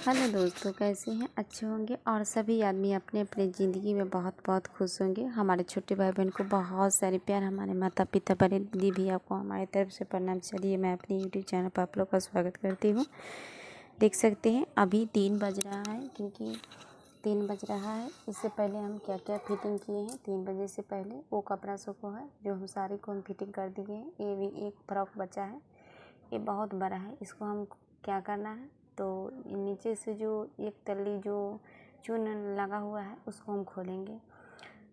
Hello दोस्तों, कैसे हैं? अच्छे होंगे। और सभी आदमी अपने अपने ज़िंदगी में बहुत बहुत खुश होंगे। हमारे छोटे भाई बहन को बहुत सारे प्यार, हमारे माता पिता बड़े दीदी भी आपको हमारी तरफ से प्रणाम। चलिए मैं अपने यूट्यूब चैनल पर आप लोग का स्वागत करती हूँ। देख सकते हैं अभी 3 बज रहा है, क्योंकि 3 बज रहा है। इससे पहले हम क्या क्या फिटिंग किए हैं 3 बजे से पहले, वो कपड़ा सूखो है जो हम साड़ी को हम फिटिंग कर दिए हैं। ये भी एक फ्रॉक बचा है, ये बहुत बड़ा है। इसको हम क्या करना है, तो नीचे से जो एक तल्ली जो चून लगा हुआ है उसको हम खोलेंगे।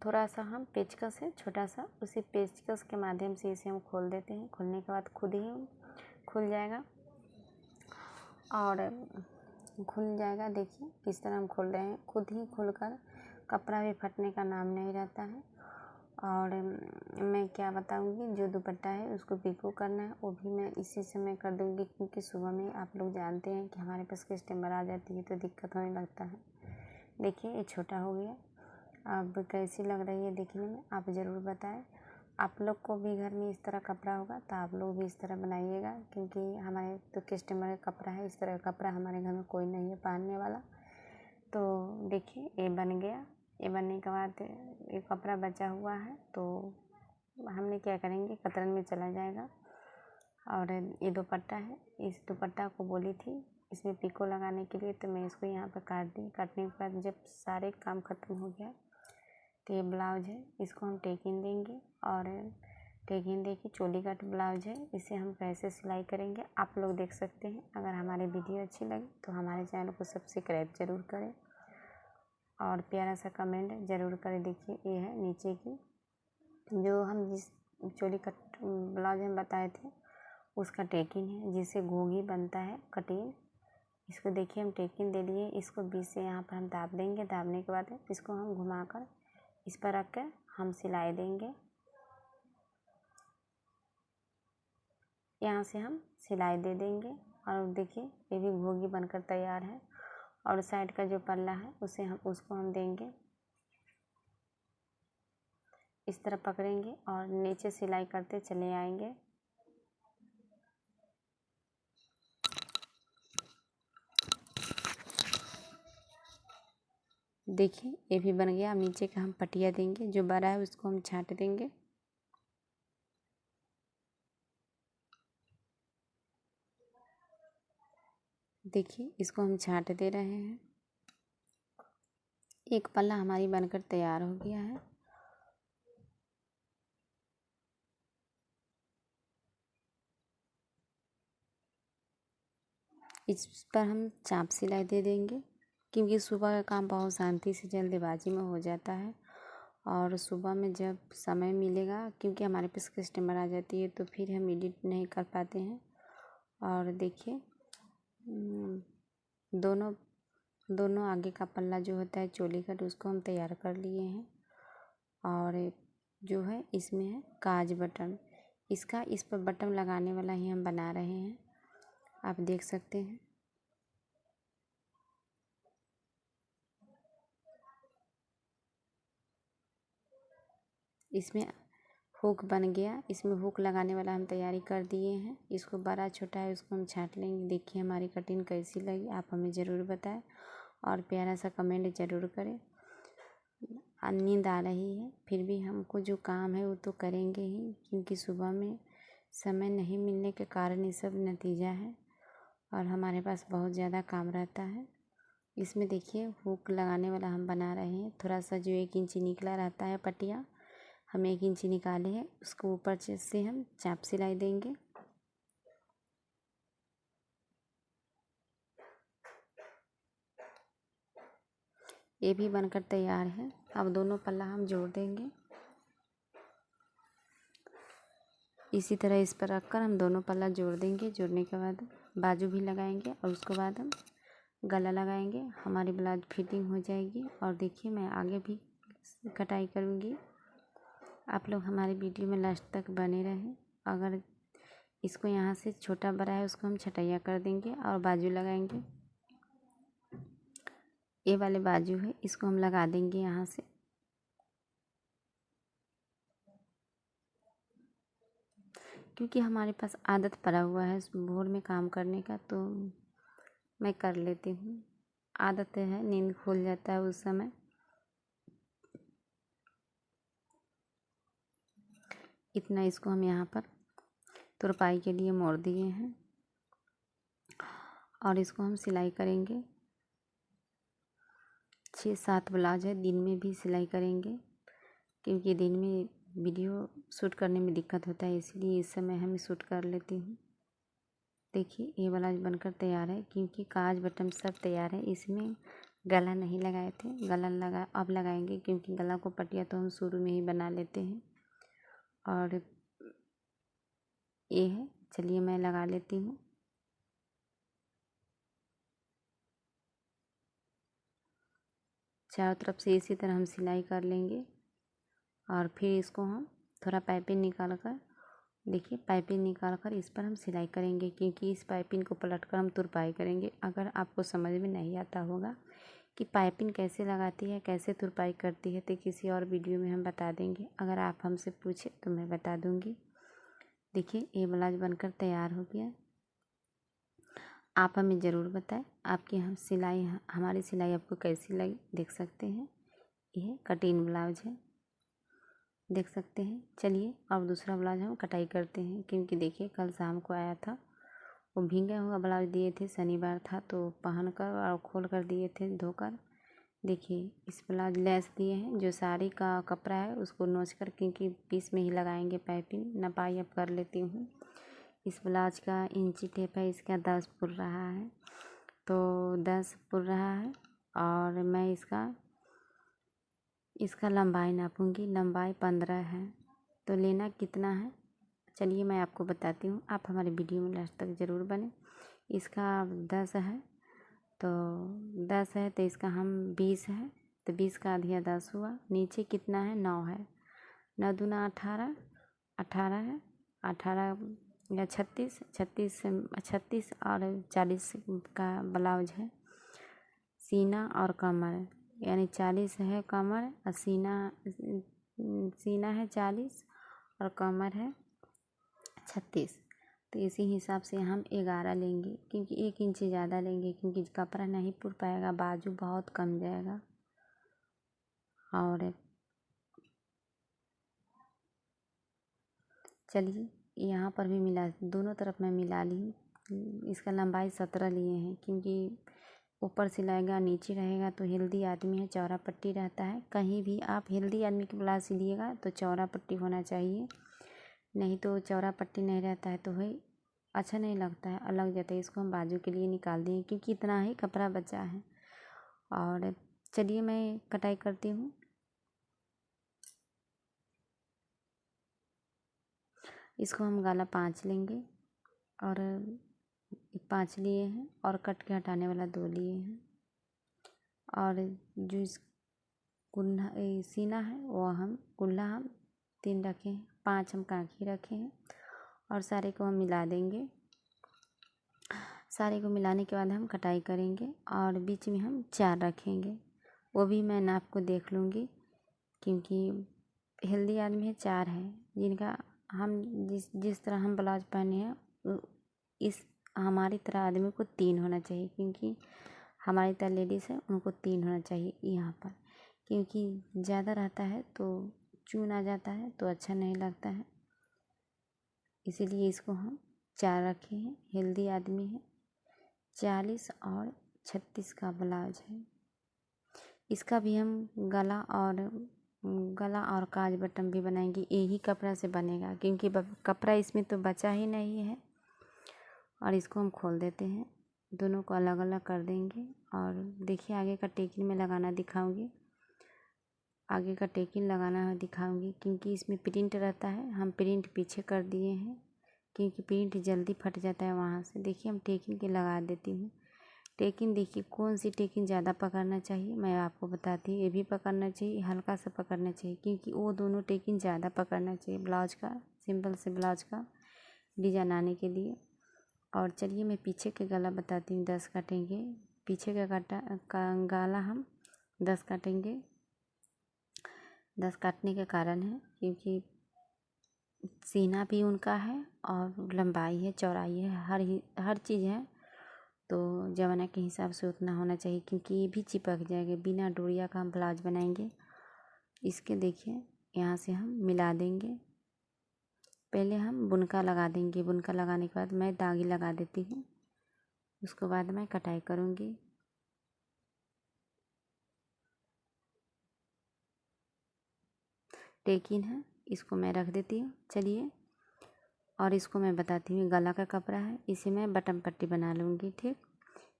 थोड़ा सा हम पेचकस है छोटा सा, उसी पेचकस के माध्यम से इसे हम खोल देते हैं। खोलने के बाद खुद ही खुल जाएगा और खुल जाएगा। देखिए किस तरह हम खोल रहे हैं, खुद ही खुलकर कपड़ा भी फटने का नाम नहीं रहता है। और मैं क्या बताऊंगी, जो दुपट्टा है उसको पिको करना है, वो भी मैं इसी समय कर दूंगी, क्योंकि सुबह में आप लोग जानते हैं कि हमारे पास कस्टमर आ जाती है तो दिक्कत होने लगता है। देखिए ये छोटा हो गया। अब कैसी लग रही है देखने में, आप ज़रूर बताएं। आप लोग को भी घर में इस तरह कपड़ा होगा तो आप लोग भी इस तरह बनाइएगा, क्योंकि हमारे तो कस्टमर का कपड़ा है, इस तरह का कपड़ा हमारे घर में कोई नहीं है पहनने वाला। तो देखिए ये बन गया। ये बनने के बाद ये कपड़ा बचा हुआ है तो हमने क्या करेंगे, कतरन में चला जाएगा। और ये दुपट्टा है, इस दुपट्टा को बोली थी इसमें पिको लगाने के लिए, तो मैं इसको यहाँ पर काट दी। काटने के बाद जब सारे काम ख़त्म हो गया तो ये ब्लाउज है, इसको हम टेकिंग देंगे। और टेकिंग दे के चोली कट ब्लाउज है, इसे हम कैसे सिलाई करेंगे आप लोग देख सकते हैं। अगर हमारी वीडियो अच्छी लगी तो हमारे चैनल को सब्सक्राइब ज़रूर करें और प्यारा सा कमेंट ज़रूर करें। देखिए ये है नीचे की, जो हम जिस चोली कट ब्लाउज हम बताए थे उसका टेकिंग है, जिससे घोगी बनता है कटिंग। इसको देखिए हम टेकिंग दे लिए, इसको बीच से यहाँ पर हम दाब देंगे। दाबने के बाद इसको हम घुमाकर इस पर रख कर हम सिलाई देंगे। यहाँ से हम सिलाई दे देंगे और देखिए ये भी घोगी बनकर तैयार है। और साइड का जो पल्ला है उसको हम देंगे, इस तरह पकड़ेंगे और नीचे सिलाई करते चले आएंगे। देखिए ये भी बन गया। अब नीचे का हम पटिया देंगे, जो बड़ा है उसको हम छांट देंगे। देखिए इसको हम छांट दे रहे हैं। एक पल्ला हमारी बनकर तैयार हो गया है। इस पर हम चाप सिलाई दे देंगे, क्योंकि सुबह का काम बहुत शांति से जल्दबाजी में हो जाता है। और सुबह में जब समय मिलेगा, क्योंकि हमारे पास कस्टमर आ जाती है तो फिर हम एडिट नहीं कर पाते हैं। और देखिए दोनों आगे का पल्ला जो होता है चोली कट, उसको हम तैयार कर लिए हैं। और जो है इसमें है काज बटन, इस पर बटन लगाने वाला ही हम बना रहे हैं, आप देख सकते हैं। इसमें हुक बन गया, इसमें हुक लगाने वाला हम तैयारी कर दिए हैं। इसको बड़ा छोटा है उसको हम छांट लेंगे। देखिए हमारी कटिंग कैसी लगी आप हमें ज़रूर बताएं और प्यारा सा कमेंट ज़रूर करें। नींद आ रही है, फिर भी हमको जो काम है वो तो करेंगे ही, क्योंकि सुबह में समय नहीं मिलने के कारण ये सब नतीजा है और हमारे पास बहुत ज़्यादा काम रहता है। इसमें देखिए हुक लगाने वाला हम बना रहे हैं। थोड़ा सा जो 1 इंची निकला रहता है पटिया, हम 1 इंची निकाले हैं, उसको ऊपर से हम चाप सिलाई देंगे। ये भी बनकर तैयार है। अब दोनों पल्ला हम जोड़ देंगे। इसी तरह इस पर रखकर हम दोनों पल्ला जोड़ देंगे। जोड़ने के बाद बाजू भी लगाएंगे और उसके बाद हम गला लगाएंगे। हमारी ब्लाउज फिटिंग हो जाएगी। और देखिए मैं आगे भी कटाई करूँगी। आप लोग हमारी वीडियो में लास्ट तक बने रहें। अगर इसको यहाँ से छोटा बड़ा है उसको हम छटैया कर देंगे और बाजू लगाएंगे। ये वाले बाजू है, इसको हम लगा देंगे यहाँ से। क्योंकि हमारे पास आदत पड़ा हुआ है भोर में काम करने का, तो मैं कर लेती हूँ। आदत है, नींद खुल जाता है उस समय। इतना इसको हम यहाँ पर तुरपाई के लिए मोड़ दिए हैं और इसको हम सिलाई करेंगे। 6-7 ब्लाउज है, दिन में भी सिलाई करेंगे क्योंकि दिन में वीडियो शूट करने में दिक्कत होता है, इसलिए इस समय हम शूट कर लेती हूँ। देखिए ये ब्लाउज बनकर तैयार है क्योंकि काज बटन सब तैयार है। इसमें गला नहीं लगाए थे, गला अब लगाएंगे क्योंकि गला को पटिया तो हम शुरू में ही बना लेते हैं। और ये है, चलिए मैं लगा लेती हूँ। चारों तरफ से इसी तरह हम सिलाई कर लेंगे और फिर इसको हम थोड़ा पाइपिंग निकाल कर, देखिए पाइपिंग निकाल कर इस पर हम सिलाई करेंगे क्योंकि इस पाइपिंग को पलट कर हम तुरपाई करेंगे। अगर आपको समझ में नहीं आता होगा कि पाइपिंग कैसे लगाती है, कैसे तुरपाई करती है, तो किसी और वीडियो में हम बता देंगे। अगर आप हमसे पूछे तो मैं बता दूँगी। देखिए ये ब्लाउज बनकर तैयार हो गया। आप हमें ज़रूर बताएं आपकी हमारी सिलाई आपको कैसी लगी। देख सकते हैं यह कटिंग ब्लाउज है, देख सकते हैं। चलिए अब दूसरा ब्लाउज हम कटाई करते हैं क्योंकि देखिए कल शाम को आया था, वो भींगा हुआ ब्लाउज दिए थे, शनिवार था तो पहन कर और खोल कर दिए थे धोकर। देखिए इस ब्लाउज लेस दिए हैं, जो साड़ी का कपड़ा है उसको नोच कर क्योंकि पीस में ही लगाएंगे पाइपिंग। नपाई अब कर लेती हूँ। इस ब्लाउज का इंची टेप है, इसका 10 पुर रहा है, तो 10 पुर रहा है और मैं इसका लंबाई नापूंगी। लंबाई 15 है, तो लेना कितना है चलिए मैं आपको बताती हूँ। आप हमारे वीडियो में लास्ट तक ज़रूर बने। इसका 10 है तो 10 है तो इसका हम 20 है तो 20 का आधिया 10 हुआ। नीचे कितना है, 9 है। 9 दूना 18, 18 है। 18 या 36, 36 और 40 का ब्लाउज है। सीना और कमर यानी 40 है कमर और सीना है 40 और कमर है 36। तो इसी हिसाब से हम 11 लेंगे क्योंकि 1 इंच ज़्यादा लेंगे क्योंकि कपड़ा नहीं पुर पाएगा, बाजू बहुत कम जाएगा। और चलिए यहाँ पर भी मिला, दोनों तरफ मैं मिला ली। इसका लंबाई 17 लिए हैं क्योंकि ऊपर सिलाएगा नीचे रहेगा तो हेल्दी आदमी है, चौड़ा पट्टी रहता है। कहीं भी आप हेल्दी आदमी के ब्लाउज सिलिएगा तो चौड़ा पट्टी होना चाहिए, नहीं तो चौड़ा पट्टी नहीं रहता है तो भाई अच्छा नहीं लगता है, अलग जाता है। इसको हम बाजू के लिए निकाल दिए क्योंकि इतना ही कपड़ा बचा है। और चलिए मैं कटाई करती हूँ। इसको हम गाला 5 लेंगे और 5 लिए हैं और कट के हटाने वाला 2 लिए हैं। और जो इस कुल्ला सीना है वो हम कुल्ला हम 3 रखे हैं, 5 हम कांखी रखे हैं और सारे को हम मिला देंगे। सारे को मिलाने के बाद हम कटाई करेंगे और बीच में हम 4 रखेंगे, वो भी मैं नाप को देख लूँगी क्योंकि हेल्दी आदमी है 4 है जिनका हम जिस तरह हम ब्लाउज पहने हैं इस हमारी तरह आदमी को 3 होना चाहिए क्योंकि हमारी तरह लेडीज़ है उनको 3 होना चाहिए यहाँ पर, क्योंकि ज़्यादा रहता है तो चून आ जाता है तो अच्छा नहीं लगता है, इसीलिए इसको हम 4 रखे हैं। हेल्दी आदमी है। 40 और 36 का ब्लाउज है। इसका भी हम गला और काज बटन भी बनाएंगे, यही कपड़ा से बनेगा क्योंकि कपड़ा इसमें तो बचा ही नहीं है। और इसको हम खोल देते हैं, दोनों को अलग अलग कर देंगे। और देखिए आगे का टेकिन में लगाना दिखाऊंगी, आगे का टेकिन लगाना दिखाऊंगी क्योंकि इसमें प्रिंट रहता है। हम प्रिंट पीछे कर दिए हैं क्योंकि प्रिंट जल्दी फट जाता है वहाँ से। देखिए हम टेकिन के लगा देती हूँ। टेकिन देखिए कौन सी टेकिन ज़्यादा पकड़ना चाहिए मैं आपको बताती हूँ। ये भी पकड़ना चाहिए, हल्का सा पकड़ना चाहिए क्योंकि वो दोनों टेकिन ज़्यादा पकड़ना चाहिए ब्लाउज का, सिंपल से ब्लाउज का डिजाइन आने के लिए। और चलिए मैं पीछे के गला बताती हूँ। 10 काटेंगे, पीछे का गला हम 10 काटेंगे। 10 काटने का कारण है क्योंकि सीना भी उनका है और लंबाई है, चौड़ाई है, हर चीज़ है तो जमाना के हिसाब से उतना होना चाहिए, क्योंकि ये भी चिपक जाएगा। बिना डोरिया का हम ब्लाउज बनाएंगे। इसके देखिए यहाँ से हम मिला देंगे। पहले हम बुनका लगा देंगे। बुनका लगाने के बाद मैं दागी लगा देती हूँ। उसके बाद मैं कटाई करूँगी। टेकिन है, इसको मैं रख देती हूँ। चलिए, और इसको मैं बताती हूँ। गला का कपड़ा है, इसे मैं बटन पट्टी बना लूँगी। ठीक,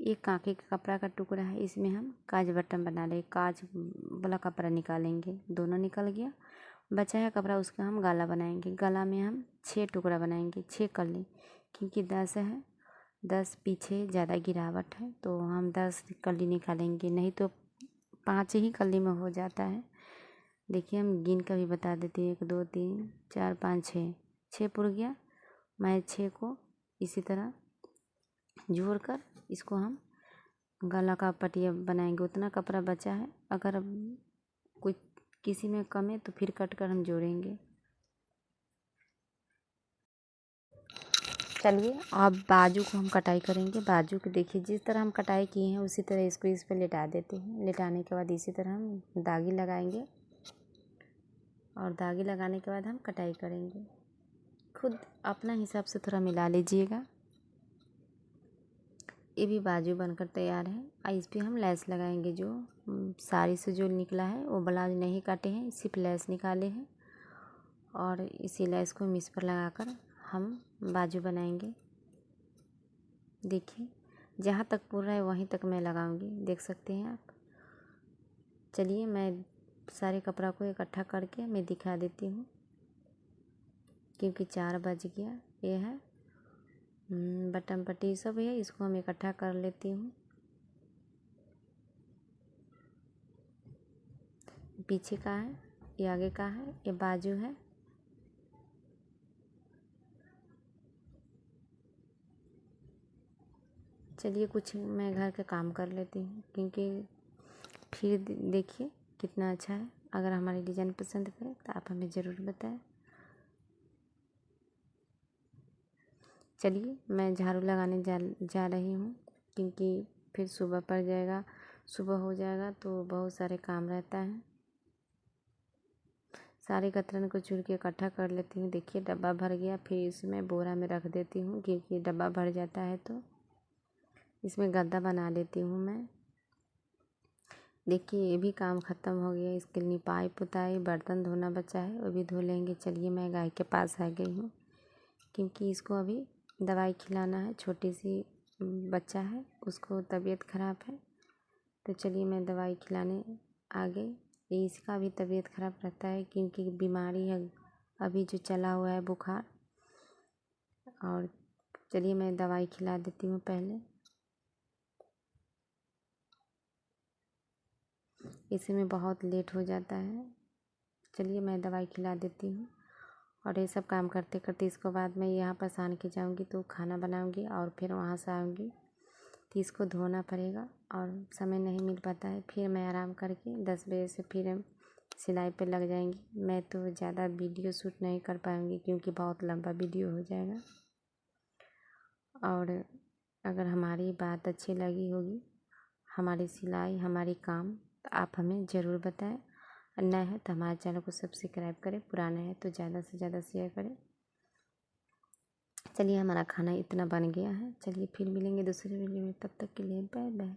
ये कांके का कपड़ा का टुकड़ा है, इसमें हम काज बटन बना लेंगे। काज वाला कपड़ा निकालेंगे, दोनों निकल गया। बचा है कपड़ा, उसका हम गला बनाएंगे। गला में हम 6 टुकड़ा बनाएंगे, 6 कली, क्योंकि 10 है। 10 पीछे ज़्यादा गिरावट है तो हम 10 कली निकालेंगे, नहीं तो 5 ही कली में हो जाता है। देखिए, हम गिन कर भी बता देते हैं। 1 2 3 4 5 6, 6 पुर गया। मैं 6 को इसी तरह जोड़ कर इसको हम गला का पटिया बनाएंगे। उतना कपड़ा बचा है, अगर कुछ किसी में कम है तो फिर कट कर हम जोड़ेंगे। चलिए, अब बाजू को हम कटाई करेंगे। बाजू को देखिए, जिस तरह हम कटाई किए हैं उसी तरह इसको इस पर लेटा देते हैं। लेटाने के बाद इसी तरह हम दागी लगाएंगे, और दागी लगाने के बाद हम कटाई करेंगे। खुद अपना हिसाब से थोड़ा मिला लीजिएगा। ये भी बाजू बनकर तैयार है। और इस पर हम लेस लगाएंगे। जो साड़ी से जो निकला है वो ब्लाउज नहीं काटे हैं, सिर्फ लेस निकाले हैं, और इसी लेस को हम इस पर लगाकर हम बाजू बनाएंगे। देखिए, जहाँ तक पूरा है वहीं तक मैं लगाऊंगी, देख सकते हैं आप। चलिए, मैं सारे कपड़ा को इकट्ठा करके मैं दिखा देती हूँ, क्योंकि 4 बज गया। ये है बटन पट्टी सब है, इसको हम इकट्ठा कर लेती हूँ। पीछे का है, ये आगे का है, ये बाजू है। चलिए, कुछ मैं घर का काम कर लेती हूँ, क्योंकि फिर देखिए कितना अच्छा है। अगर हमारी डिज़ाइन पसंद करे तो आप हमें ज़रूर बताएं। चलिए, मैं झाड़ू लगाने जा रही हूँ, क्योंकि फिर सुबह पड़ जाएगा। सुबह हो जाएगा तो बहुत सारे काम रहता है। सारे कतरन को चुन के इकट्ठा कर लेती हूँ। देखिए, डब्बा भर गया। फिर इसमें बोरा में रख देती हूँ, क्योंकि डब्बा भर जाता है तो इसमें गद्दा बना लेती हूँ मैं। देखिए, ये भी काम ख़त्म हो गया। इसके लिए निपाई पुताई बर्तन धोना बचा है, वो भी धो लेंगे। चलिए, मैं गाय के पास आ गई हूँ, क्योंकि इसको अभी दवाई खिलाना है। छोटी सी बच्चा है, उसको तबीयत ख़राब है, तो चलिए मैं दवाई खिलाने आ गई। ये इसका भी तबीयत ख़राब रहता है, क्योंकि बीमारी है अभी जो चला हुआ है, बुखार। और चलिए, मैं दवाई खिला देती हूँ पहले। इसमें बहुत लेट हो जाता है। चलिए, मैं दवाई खिला देती हूँ। और ये सब काम करते करते इसको बाद में यहाँ पर सान के जाऊँगी तो खाना बनाऊँगी, और फिर वहाँ से आऊँगी तो इसको धोना पड़ेगा, और समय नहीं मिल पाता है। फिर मैं आराम करके 10 बजे से फिर हम सिलाई पे लग जाएंगी। मैं तो ज़्यादा वीडियो शूट नहीं कर पाऊँगी, क्योंकि बहुत लंबा वीडियो हो जाएगा। और अगर हमारी बात अच्छी लगी होगी, हमारी सिलाई, हमारी काम, तो आप हमें ज़रूर बताएं। नया है तो हमारे चैनल को सब्सक्राइब करें, पुराना है तो ज़्यादा से ज़्यादा शेयर करें। चलिए, हमारा खाना इतना बन गया है। चलिए, फिर मिलेंगे दूसरे वीडियो में। तब तक के लिए बाय बाय।